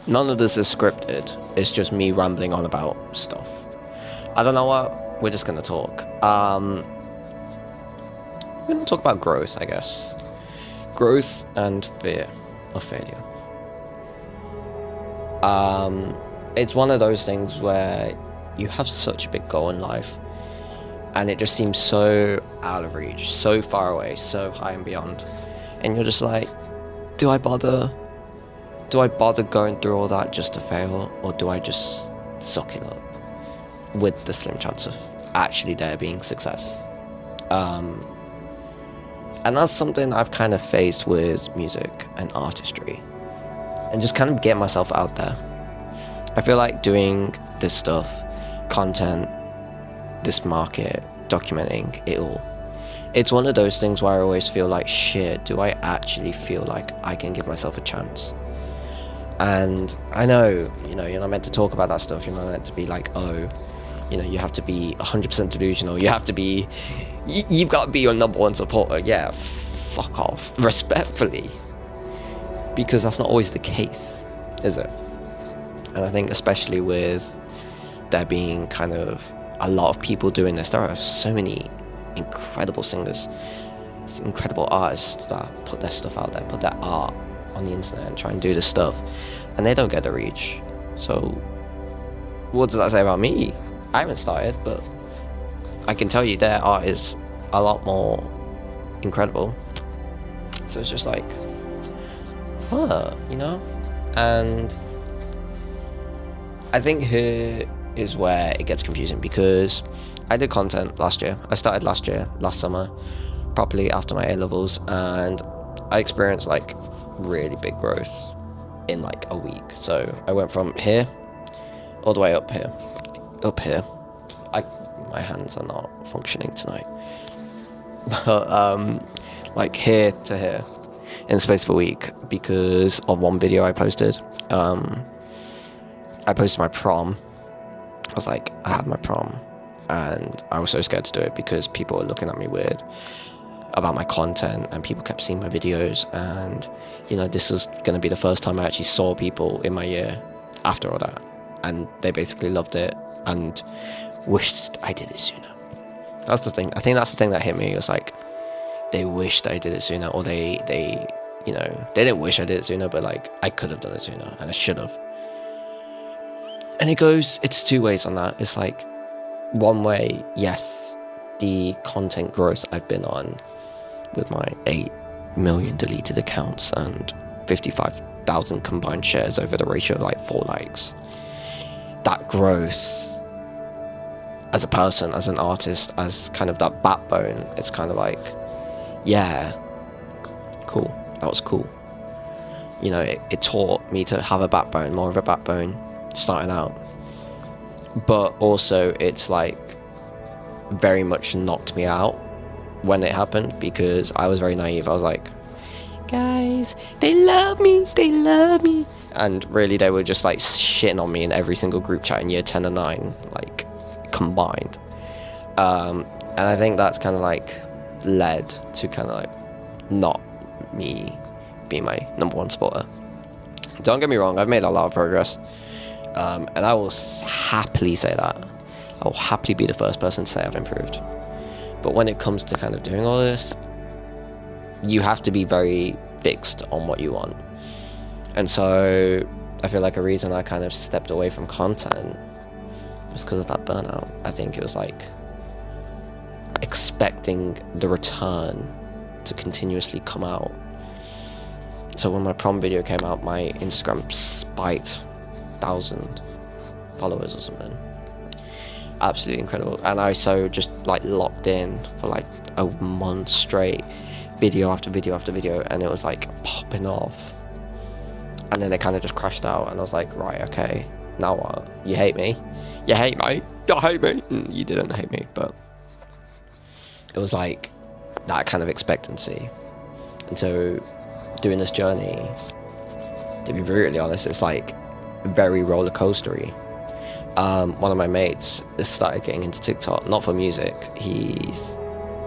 None of this is scripted. It's just me rambling on about stuff. I don't know what. We're just gonna talk. We're gonna talk about growth, I guess. Growth and fear of failure. It's one of those things where you have such a big goal in life, and it just seems so out of reach, so far away, so high and beyond, and you're just like, do I bother going through all that just to fail, or do I just suck it up with the slim chance of actually there being success? And that's something I've kind of faced with music and artistry, and just kind of get myself out there. I feel like doing this stuff, content, this market, documenting it all, it's one of those things where I always feel like, shit, do I actually feel like I can give myself a chance? And I know, you're not meant to talk about that stuff. You're not meant to be like, oh, you have to be 100% delusional. You have to be, you've got to be your number one supporter. Yeah, fuck off, respectfully. Because that's not always the case, is it? And I think especially with there being kind of a lot of people doing this, there are so many incredible singers, incredible artists that put their stuff out there, put their art on the internet and try and do this stuff, and they don't get the reach. So what does that say about me? I haven't started, but I can tell you their art is a lot more incredible. So it's just like, what, And I think here is where it gets confusing, because I did content last year. I started last summer, properly after my A-levels, and I experienced like really big growth in like a week. So I went from here all the way up here. My hands are not functioning tonight, but like here to here in the space of a week, because of one video I posted. I posted my prom. I had my prom, and I was so scared to do it because people were looking at me weird about my content, and people kept seeing my videos, and this was going to be the first time I actually saw people in my year after all that, and they basically loved it and wished I did it sooner. That's the thing. I think that's the thing that hit me. It was like, they wished I did it sooner, or they didn't wish I did it sooner, but like, I could have done it sooner, and I should have. And it's two ways on that. It's like, one way, yes, the content growth I've been on with my 8 million deleted accounts and 55,000 combined shares over the ratio of like 4 likes. That growth as a person, as an artist, as kind of that backbone, it's kind of like, yeah, cool. That was cool. It taught me to have a backbone, more of a backbone starting out. But also it's like very much knocked me out when it happened, because I was very naive. I was like, guys, they love me, and really they were just like shitting on me in every single group chat in year 10 and 9, like combined. And I think that's kind of like led to kind of like not me being my number one supporter. Don't get me wrong, I've made a lot of progress, and I will happily say that. I will happily be the first person to say I've improved. But when it comes to kind of doing all this, you have to be very fixed on what you want. And so I feel like a reason I kind of stepped away from content was because of that burnout. I think it was like expecting the return to continuously come out. So when my prom video came out, my Instagram spiked 1,000 followers or something. Absolutely incredible. And I so just like locked in for like a month straight, video after video after video, and it was like popping off. And then it kind of just crashed out, and I was like, right, okay, now what? You hate me? You hate me? You hate me? You didn't hate me, but it was like that kind of expectancy. And so doing this journey, to be brutally honest, it's like very roller coastery. One of my mates has started getting into TikTok, not for music. He's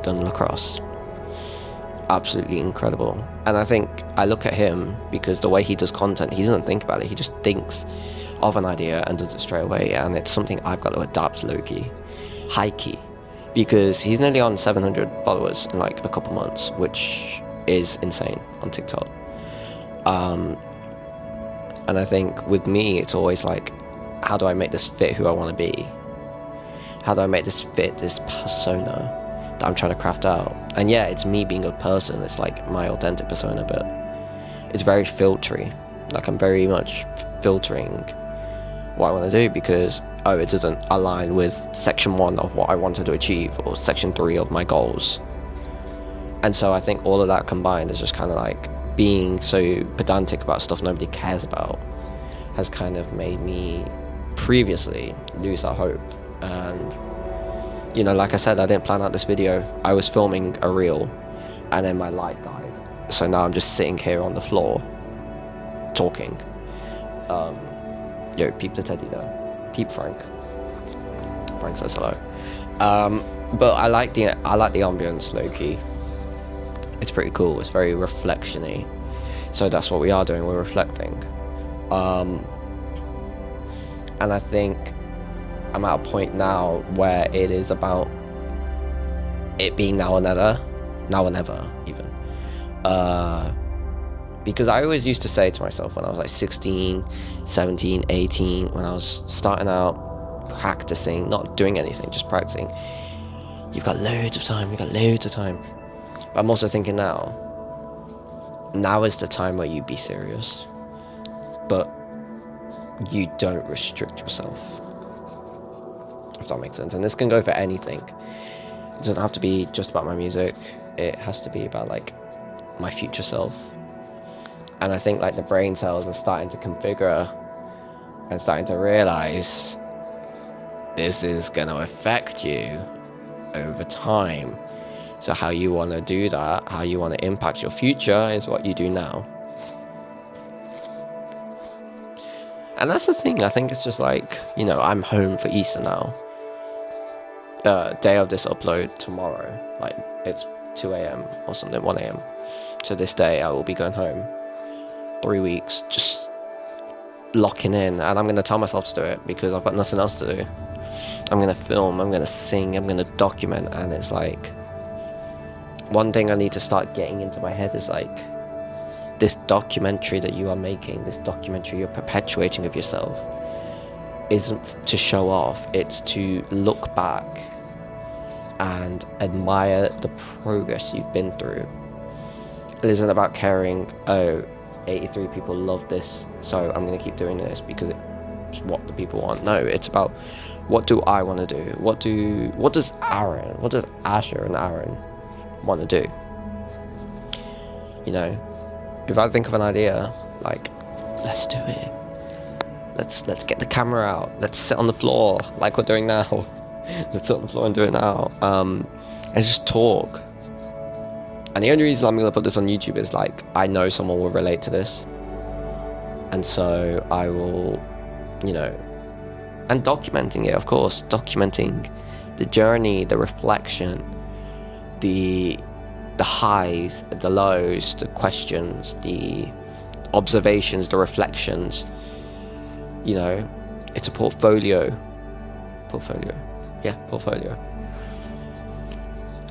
done lacrosse, absolutely incredible. And I think I look at him because the way he does content, he doesn't think about it. He just thinks of an idea and does it straight away. And it's something I've got to adapt low-key, high-key, because he's nearly on 700 followers in like a couple months, which is insane on TikTok. And I think with me, it's always like, how do I make this fit who I want to be? How do I make this fit this persona that I'm trying to craft out? And yeah, it's me being a person. It's like my authentic persona, but it's very filtery. Like, I'm very much filtering what I want to do because, oh, it doesn't align with section 1 of what I wanted to achieve or section 3 of my goals. And so I think all of that combined is just kind of like being so pedantic about stuff nobody cares about has kind of made me previously lose that hope. And, you know, like I said, I didn't plan out this video. I was filming a reel and then my light died. So now I'm just sitting here on the floor talking. Yo, peep the teddy there. Peep Frank. Frank says hello. But I like the ambience, low-key. It's pretty cool. It's very reflection-y. So that's what we are doing. We're reflecting. And I think I'm at a point now where it is about it being now or never even. Because I always used to say to myself when I was like 16, 17, 18, when I was starting out practicing, not doing anything, just practicing, you've got loads of time. But I'm also thinking now is the time where you be serious, but you don't restrict yourself, if that makes sense. And this can go for anything. It doesn't have to be just about my music. It has to be about like my future self. And I think like the brain cells are starting to configure and starting to realize this is going to affect you over time. So how you want to do that, how you want to impact your future is what you do now. And that's the thing. I think it's just like, you know, I'm home for Easter now. Day of this upload tomorrow, like it's 2 a.m. or something, 1 a.m. So this day I will be going home. 3 weeks, just locking in, and I'm going to tell myself to do it because I've got nothing else to do. I'm going to film, I'm going to sing, I'm going to document, and it's like, one thing I need to start getting into my head is like, this documentary that you are making, this documentary you're perpetuating of yourself, isn't to show off, it's to look back and admire the progress you've been through. It isn't about caring, oh, 83 people love this, so I'm going to keep doing this because it's what the people want. No, it's about, what do I want to do? What does Ashyr and Aaron want to do? You know, if I think of an idea, like, let's do it. Let's get the camera out. Let's sit on the floor like we're doing now. Let's sit on the floor and do it now. And just talk. And the only reason I'm going to put this on YouTube is like, I know someone will relate to this. And so I will, you know, and documenting it, of course, documenting the journey, the reflection, the highs, the lows, the questions, the observations, the reflections. You know, it's a portfolio.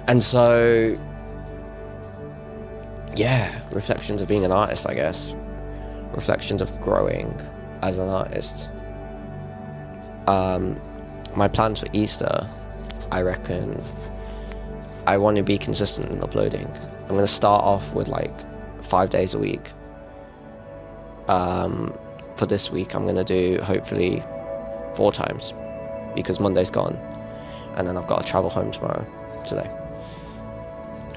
And so, yeah, reflections of being an artist, I guess. Reflections of growing as an artist. My plans for Easter, I reckon, I want to be consistent in uploading. I'm going to start off with like 5 days a week. For this week, I'm going to do hopefully 4 times because Monday's gone. And then I've got to travel home today.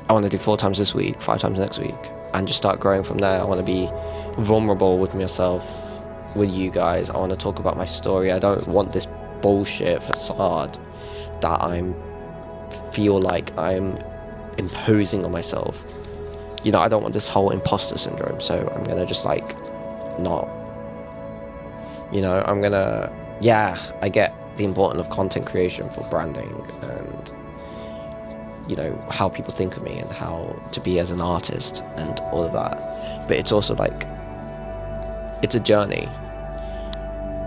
I want to do 4 times this week, 5 times next week, and just start growing from there. I want to be vulnerable with myself, with you guys. I want to talk about my story. I don't want this bullshit facade that feel like I'm imposing on myself. You know, I don't want this whole imposter syndrome, so I'm gonna just like not, you know, I get the importance of content creation for branding and you know, how people think of me and how to be as an artist and all of that. But it's also like, it's a journey,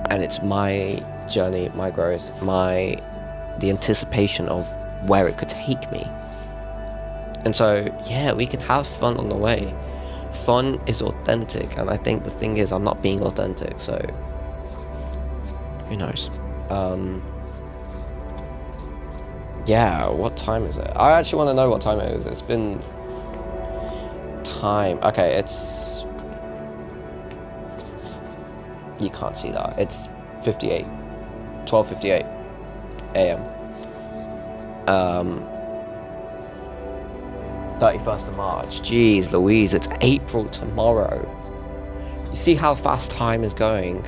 and it's my journey, my growth, the anticipation of where it could take me. And so, yeah, we can have fun on the way. Fun is authentic, and I think the thing is, I'm not being authentic, so who knows. Yeah, what time is it? I actually want to know what time it is. It's been time. Okay, it's, you can't see that. It's 12:58 a.m. 31st of March. Jeez Louise, it's April tomorrow. You see how fast time is going?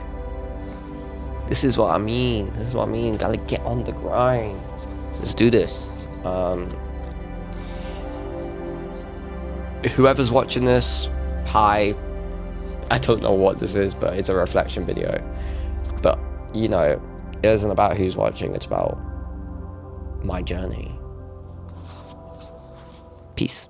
This is what I mean. Gotta get on the grind. Let's do this. Whoever's watching this, hi. I don't know what this is, but it's a reflection video. But, you know, it isn't about who's watching, it's about my journey. Peace.